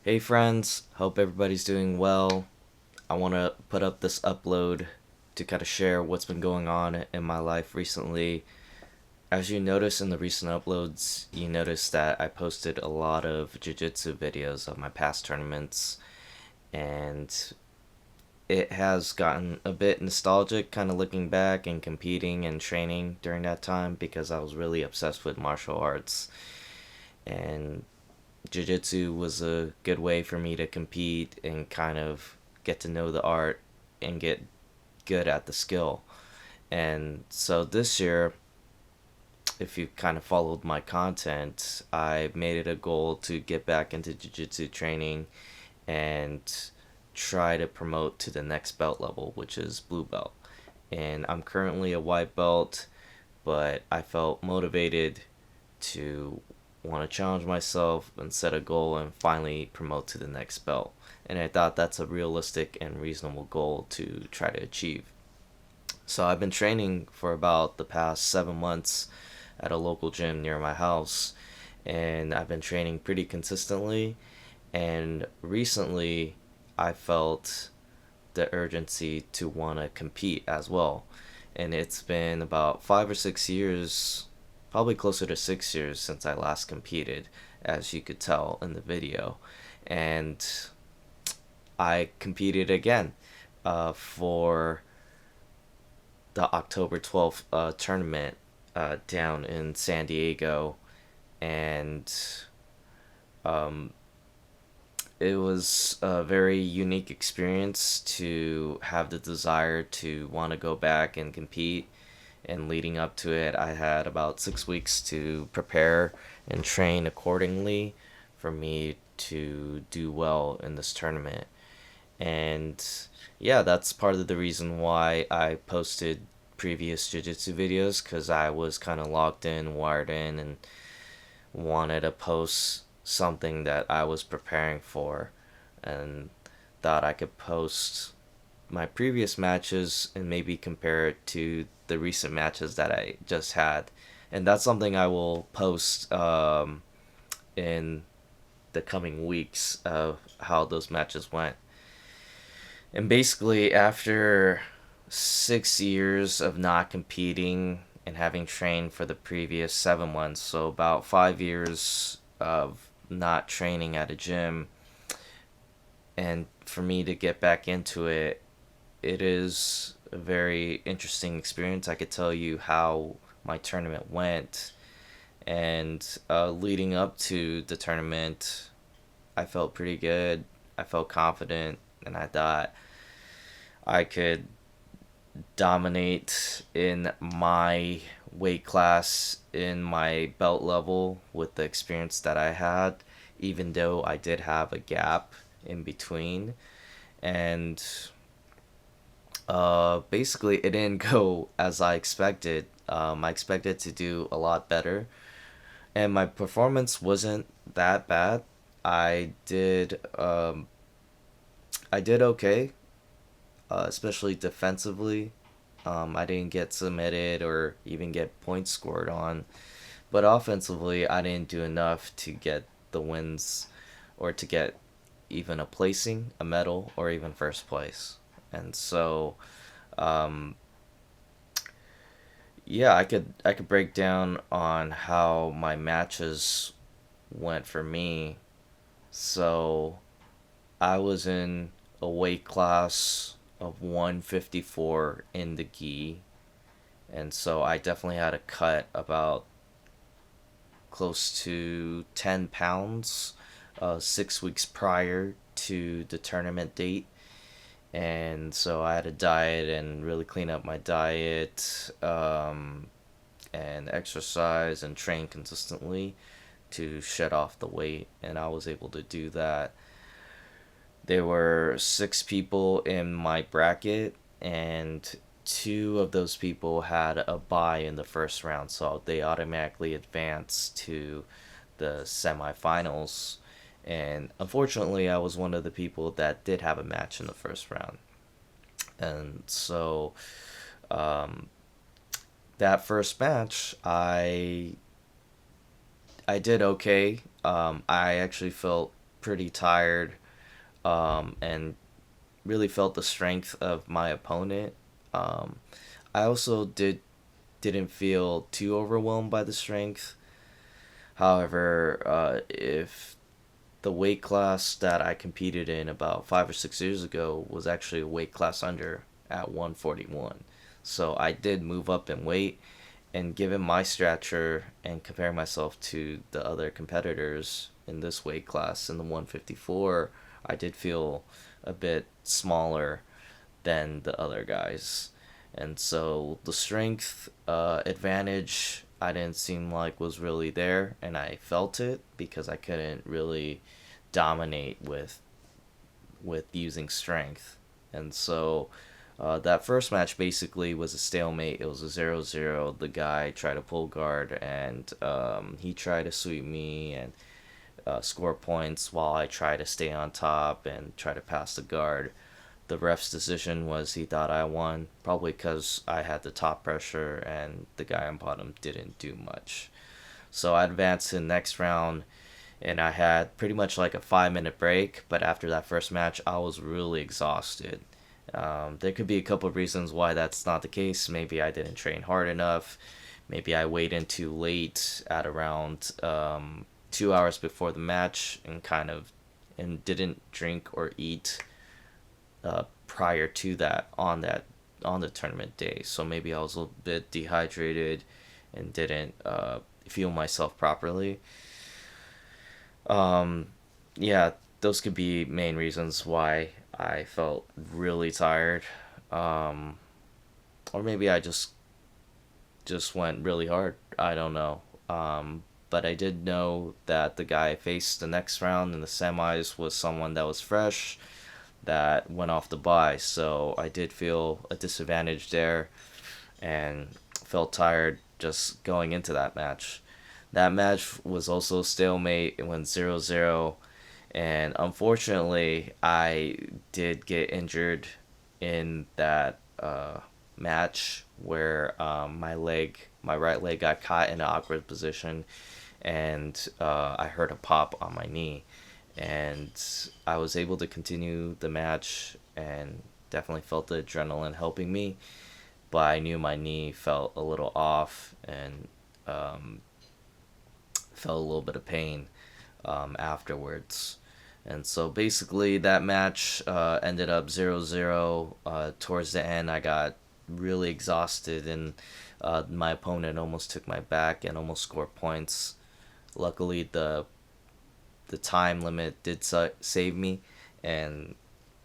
Hey friends, hope everybody's doing well. I want to put up this upload to kind of share what's been going on in my life recently. As you notice in the recent uploads, you notice that I posted a lot of jiu-jitsu videos of my past tournaments, and it has gotten a bit nostalgic kind of looking back and competing and training during that time because I was really obsessed with martial arts, and jiu-jitsu was a good way for me to compete and kind of get to know the art and get good at the skill. And so this year, if you kind of followed my content, I made it a goal to get back into jiu-jitsu training and try to promote to the next belt level, which is blue belt. And I'm currently a white belt, but I felt motivated to want to challenge myself and set a goal and finally promote to the next belt. And I thought that's a realistic and reasonable goal to try to achieve. So I've been training for about the past 7 months at a local gym near my house, and I've been training pretty consistently. And recently, I felt the urgency to want to compete as well. And it's been about 5 or 6 years, probably closer to 6 years since I last competed, as you could tell in the video. And I competed again for the October 12th tournament down in San Diego. And um, it was a very unique experience to have the desire to want to go back and compete. And leading up to it, I had about 6 weeks to prepare and train accordingly for me to do well in this tournament. And yeah, that's part of the reason why I posted previous jiu-jitsu videos, because I was kind of locked in, wired in, and wanted to post something that I was preparing for, and thought I could post my previous matches and maybe compare it to the recent matches that I just had. And that's something I will post in the coming weeks of how those matches went. And basically, after 6 years of not competing and having trained for the previous 7 months, so about 5 years of not training at a gym, and for me to get back into it, it is a very interesting experience. I could tell you how my tournament went, and leading up to the tournament, I felt pretty good. I felt confident, and I thought I could dominate in my weight class, in my belt level, with the experience that I had, even though I did have a gap in between. And basically, it didn't go as I expected. I expected to do a lot better, and my performance wasn't that bad. I did I did okay, especially defensively. I didn't get submitted or even get points scored on, but offensively, I didn't do enough to get the wins or to get even a placing, a medal, or even first place. And so, um, yeah, I could break down on how my matches went for me. So I was in a weight class of 154 in the gi, and so I definitely had to cut about close to 10 pounds 6 weeks prior to the tournament date. And so I had to diet and really clean up my diet, and exercise and train consistently to shed off the weight. And I was able to do that. There were 6 people in my bracket, and two of those people had a bye in the first round, so they automatically advanced to the semifinals. And unfortunately, I was one of the people that did have a match in the first round. And so, um, that first match, I did okay. I actually felt pretty tired, and really felt the strength of my opponent. Um, I also didn't feel too overwhelmed by the strength. However, if the weight class that I competed in about 5 or 6 years ago was actually a weight class under at 141. So I did move up in weight, and given my stature and comparing myself to the other competitors in this weight class in the 154, I did feel a bit smaller than the other guys. And so the strength advantage I didn't seem like was really there, and I felt it because I couldn't really dominate with using strength. And so that first match basically was a stalemate. It was a 0-0. The guy tried to pull guard, and he tried to sweep me and score points while I tried to stay on top and try to pass the guard. The ref's decision was he thought I won, probably because I had the top pressure and the guy on bottom didn't do much. So I advanced to the next round, and I had pretty much like a 5 minute break. But after that first match, I was really exhausted. There could be a couple of reasons why that's not the case. Maybe I didn't train hard enough. Maybe I weighed in too late at around 2 hours before the match and didn't drink or eat prior to that on the tournament day. So maybe I was a little bit dehydrated and didn't fuel myself properly. Yeah, those could be main reasons why I felt really tired. Um, or maybe I just went really hard. I don't know. But I did know that the guy I faced the next round in the semis was someone that was fresh, that went off the bye. So I did feel a disadvantage there and felt tired just going into that match. That match was also a stalemate. It went 0-0. And unfortunately, I did get injured in that match where my right leg got caught in an awkward position, and I heard a pop on my knee. And I was able to continue the match and definitely felt the adrenaline helping me, but I knew my knee felt a little off and felt a little bit of pain afterwards. And so basically that match ended up 0-0. Towards the end, I got really exhausted, and my opponent almost took my back and almost scored points. Luckily, the time limit did save me, and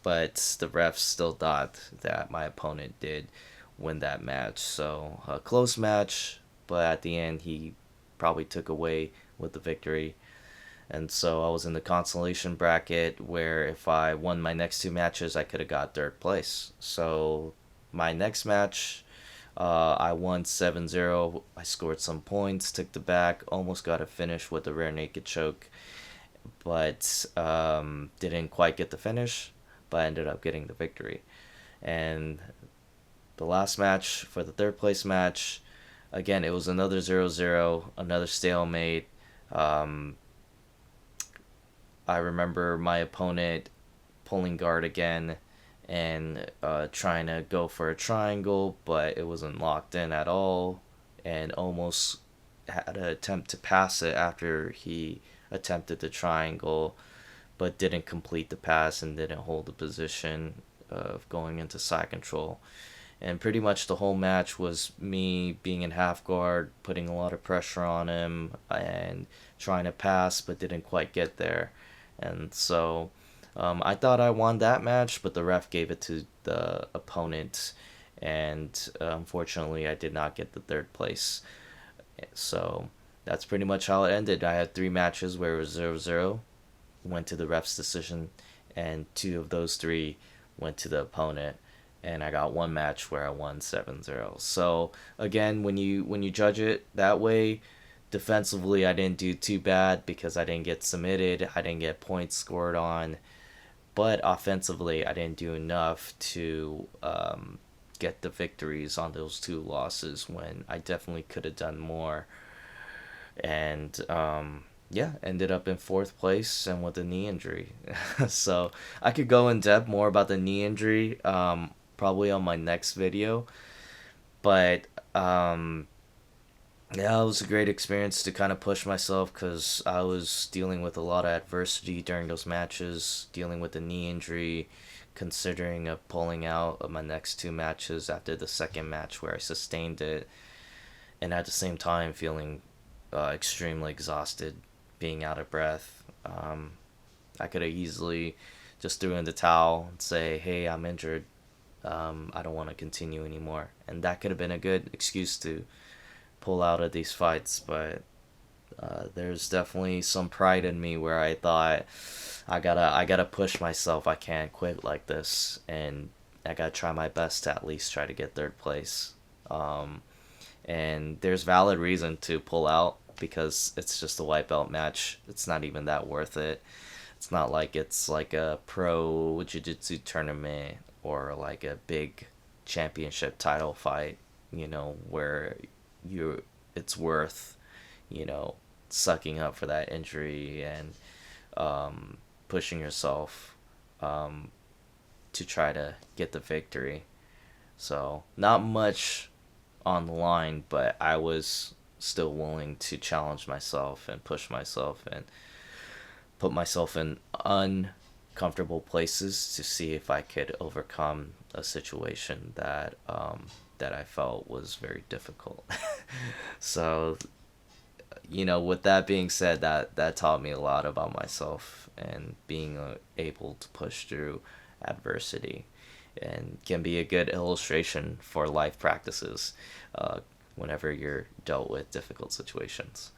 but the refs still thought that my opponent did win that match. So a close match, but at the end he probably took away with the victory. And so I was in the consolation bracket where if I won my next two matches, I could have got third place. So my next match, I won 7-0. I scored some points, took the back, almost got a finish with a rear naked choke, but didn't quite get the finish, but I ended up getting the victory. And the last match for the third place match, again, it was another 0-0, another stalemate. I remember my opponent pulling guard again and trying to go for a triangle, but it wasn't locked in at all, and almost had an attempt to pass it after he attempted the triangle, but didn't complete the pass and didn't hold the position of going into side control. And pretty much the whole match was me being in half guard, putting a lot of pressure on him, and trying to pass, but didn't quite get there. And so I thought I won that match, but the ref gave it to the opponent, and unfortunately I did not get the third place. So that's pretty much how it ended. I had three matches where it was 0-0, went to the ref's decision, and two of those three went to the opponent. And I got one match where I won 7-0. So again, when you judge it that way, defensively I didn't do too bad because I didn't get submitted, I didn't get points scored on, but offensively I didn't do enough to get the victories on those two losses when I definitely could have done more. And yeah, ended up in fourth place and with a knee injury. So I could go in depth more about the knee injury, probably on my next video. But yeah, it was a great experience to kind of push myself because I was dealing with a lot of adversity during those matches, dealing with the knee injury, considering of pulling out of my next two matches after the second match where I sustained it, and at the same time feeling extremely exhausted, being out of breath. I could have easily just threw in the towel and say, "Hey, I'm injured. I don't want to continue anymore," and that could have been a good excuse to pull out of these fights. But there's definitely some pride in me where I thought I gotta push myself. I can't quit like this, and I gotta try my best to at least try to get third place. Um, and there's valid reason to pull out because it's just a white belt match. It's not even that worth it. It's not like it's like a pro jiu-jitsu tournament or like a big championship title fight, where you it's worth, you know, sucking up for that injury and pushing yourself um, to try to get the victory. So, not much on the line, but I was still willing to challenge myself and push myself and put myself in uncomfortable places to see if I could overcome a situation that I felt was very difficult. So, with that being said, that taught me a lot about myself and being able to push through adversity, and can be a good illustration for life practices uh, whenever you're dealt with difficult situations.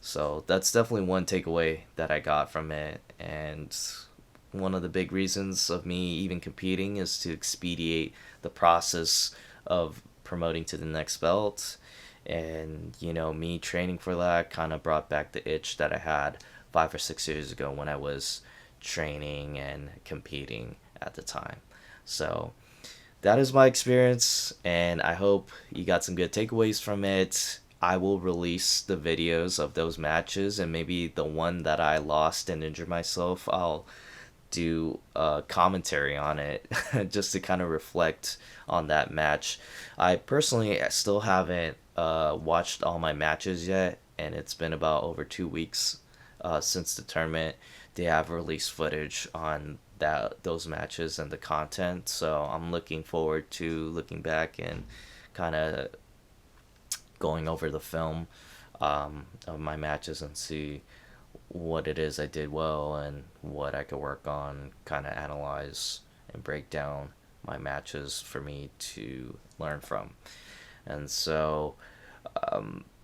So that's definitely one takeaway that I got from it. And one of the big reasons of me even competing is to expedite the process of promoting to the next belt. And, me training for that kind of brought back the itch that I had 5 or 6 years ago when I was training and competing at the time. So that is my experience, and I hope you got some good takeaways from it. I will release the videos of those matches, and maybe the one that I lost and injured myself, I'll do a commentary on it just to kind of reflect on that match. I personally still haven't watched all my matches yet, and it's been about over 2 weeks since the tournament. They have released footage on those matches and the content, so I'm looking forward to looking back and kind of going over the film of my matches and see what it is I did well and what I could work on, kind of analyze and break down my matches for me to learn from. And so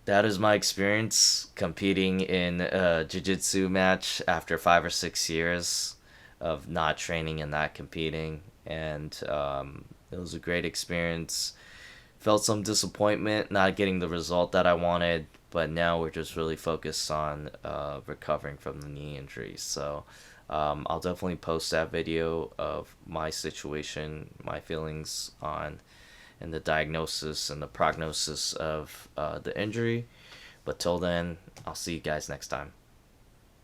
that is my experience competing in a jiu-jitsu match after 5 or 6 years of not training and not competing. And it was a great experience. Felt some disappointment not getting the result that I wanted, but now we're just really focused on recovering from the knee injury. So I'll definitely post that video of my situation, my feelings on, and the diagnosis and the prognosis of the injury. But till then, I'll see you guys next time.